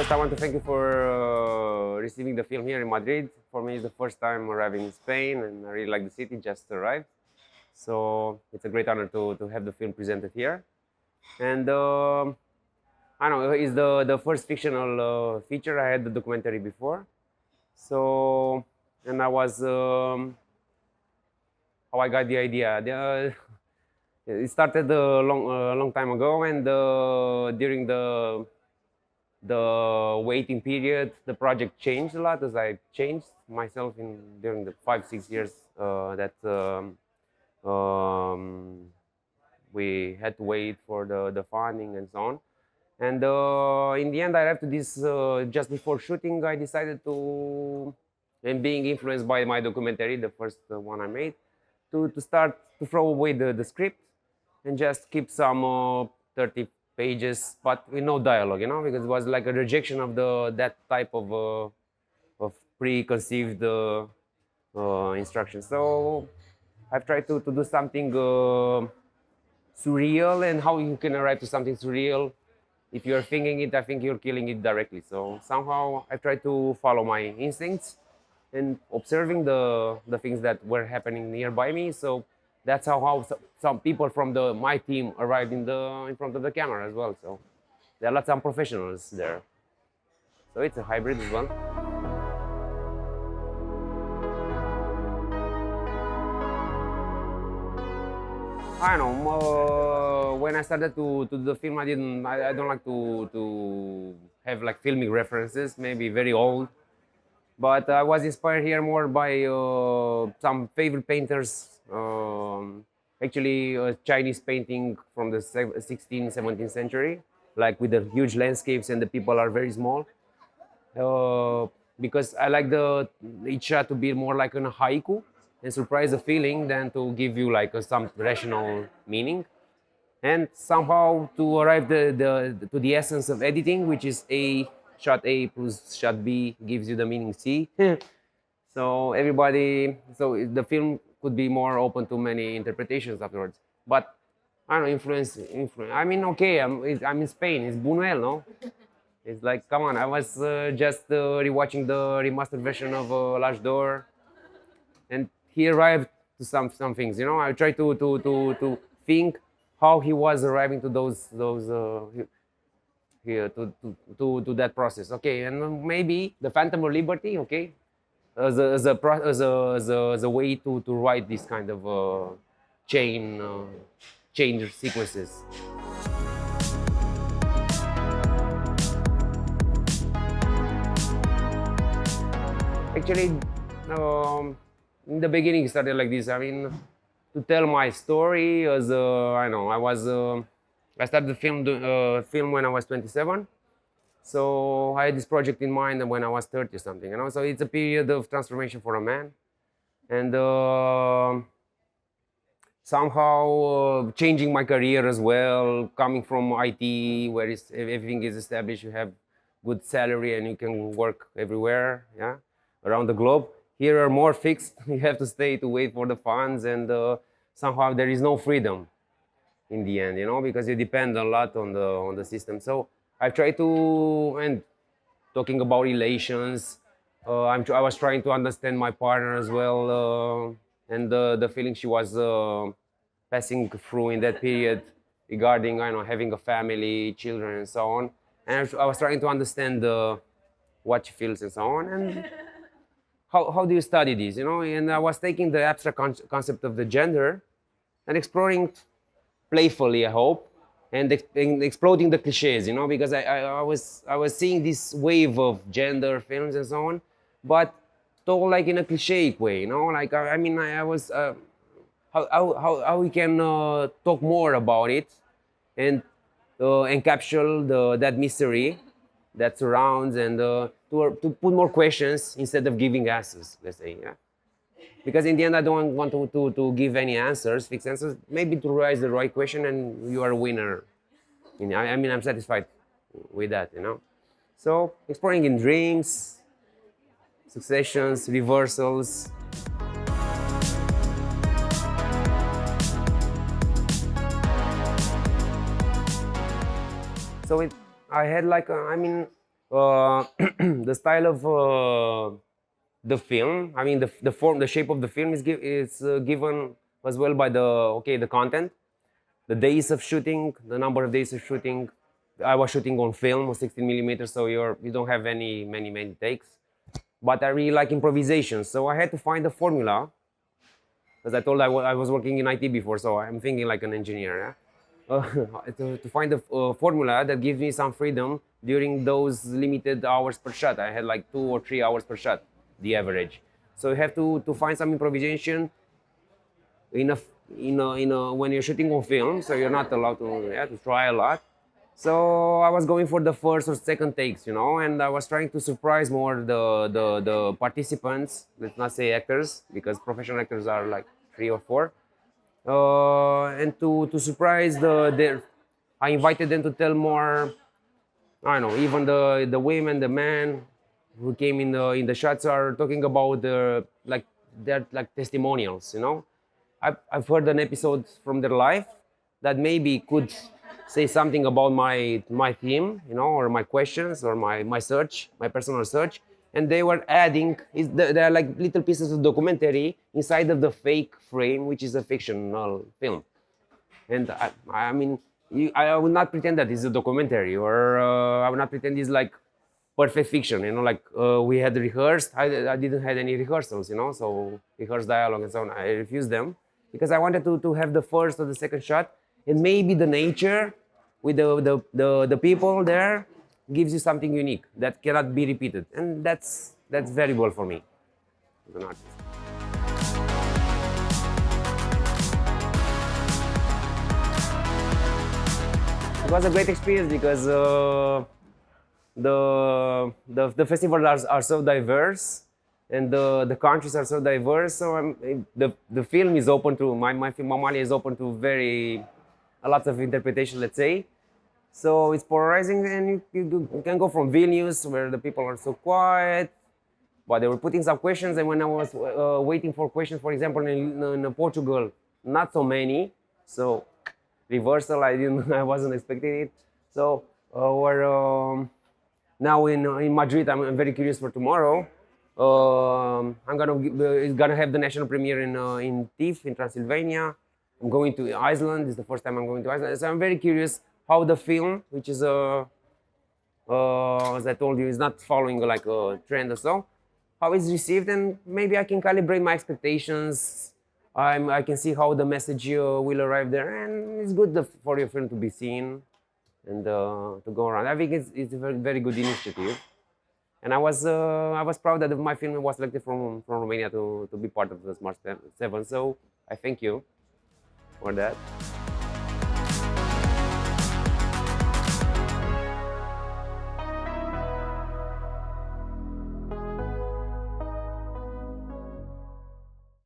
First, I want to thank you for receiving the film here in Madrid. For me, it's the first time arriving in Spain, and I really like the city, just arrived. So it's a great honor to have the film presented here. And I don't know, it's the first fictional feature. I had the documentary before. So, and I was, how I got the idea. It started a long time ago, and during the waiting period, the project changed a lot as I changed myself during the 5-6 years that we had to wait for the funding and so on. And in the end, I arrived to this just before shooting. I decided to, and being influenced by my documentary, the first one I made, to start to throw away the script and just keep some 30 pages, but with no dialogue, you know, because it was like a rejection of that type of preconceived instructions. So I've tried to do something surreal, and how you can arrive to something surreal. If you're thinking it, I think you're killing it directly. So somehow I tried to follow my instincts and observing the things that were happening nearby me. So that's how some people from my team arrived in front of the camera as well. So there are lots of professionals there. So it's a hybrid as well. I don't know. When I started to do the film, I don't like to have like filmic references. Maybe very old. But I was inspired here more by some favorite painters. Actually, a Chinese painting from the 16th, 17th century, like with the huge landscapes and the people are very small. Because I like each shot to be more like a haiku and surprise the feeling than to give you like some rational meaning. And somehow to arrive to the essence of editing, which is shot A plus shot B gives you the meaning C. So the film could be more open to many interpretations afterwards. But I don't know, influence. I mean, okay, I'm in Spain. It's Buñuel, no? It's like, come on. I was just rewatching the remastered version of L'Âge d'Or, and he arrived to some things. You know, I try to think how he was arriving to those here to that process. Okay, and maybe the Phantom of Liberty. Okay, as a way to write this kind of chain sequences. Actually, in the beginning, it started like this. I mean, to tell my story as I know, I started the film when I was 27. So I had this project in mind when I was 30 or something, you know. So it's a period of transformation for a man, and somehow changing my career as well, coming from IT where everything is established, you have good salary and you can work everywhere, yeah, around the globe. Here are more fixed. You have to stay to wait for the funds, and somehow there is no freedom in the end, you know, because you depend a lot on the system. So I've tried to, and talking about relations, I was trying to understand my partner as well, and the feeling she was passing through in that period regarding, I know, having a family, children, and so on. And I was trying to understand what she feels and so on. And how do you study this, you know? And I was taking the abstract concept of the gender and exploring playfully, I hope, and exploding the cliches, you know, because I was seeing this wave of gender films and so on, but told like in a cliche way, you know, like I mean I was how we can talk more about it and encapsulate that mystery that surrounds, and to put more questions instead of giving answers, let's say, yeah. Because in the end, I don't want to give any answers, fixed answers. Maybe to raise the right question, and you are a winner. I mean, I'm satisfied with that, you know. So exploring in dreams, successions, reversals. So I had like, I mean, the style of the film. I mean, the form, the shape of the film is given as well by the content, the days of shooting, the number of days of shooting. I was shooting on film, 16 millimeters, so you don't have many takes. But I really like improvisation, so I had to find a formula. As I told, I was working in IT before, so I'm thinking like an engineer. Yeah? To find a formula that gives me some freedom during those limited hours per shot. I had like 2 or 3 hours per shot, the average. So you have to find some improvisation when you're shooting on film, so you're not allowed to try a lot. So I was going for the first or second takes, and I was trying to surprise more the participants. Let's not say actors, because professional actors are like 3 or 4. And to surprise I invited them to tell more. I don't know, even the women, the men who came in the shots are talking about their like testimonials. I've heard an episode from their life that maybe could say something about my theme, or my questions, or my search, my personal search. And they were adding, there are like little pieces of documentary inside of the fake frame, which is a fictional film. And I mean, I would not pretend that it's a documentary, or I would not pretend it's like perfect fiction, like we had rehearsed. I didn't have any rehearsals, so rehearsed dialogue and so on. I refused them because I wanted to have the first or the second shot, and maybe the nature with the people there gives you something unique that cannot be repeated, and that's valuable for me as an artist. It was a great experience because the festivals are so diverse, and the countries are so diverse. So the film is open to my film Mamali is open to a lot of interpretation, let's say. So it's polarizing, and you can go from Vilnius, where the people are so quiet, but they were putting some questions. And when I was waiting for questions, for example, in Portugal, not so many. So reversal, I wasn't expecting it. So we're now in Madrid. I'm very curious for tomorrow. It's gonna have the national premiere in TIFF in Transylvania. I'm going to Iceland. It's the first time I'm going to Iceland. So I'm very curious how the film, which is as I told you, is not following like a trend or so, how it's received, and maybe I can calibrate my expectations. I can see how the message will arrive there, and it's good for your film to be seen and to go around. I think it's a very good initiative, and I was proud that my film was selected from Romania to be part of the Smart 7. So I thank you for that.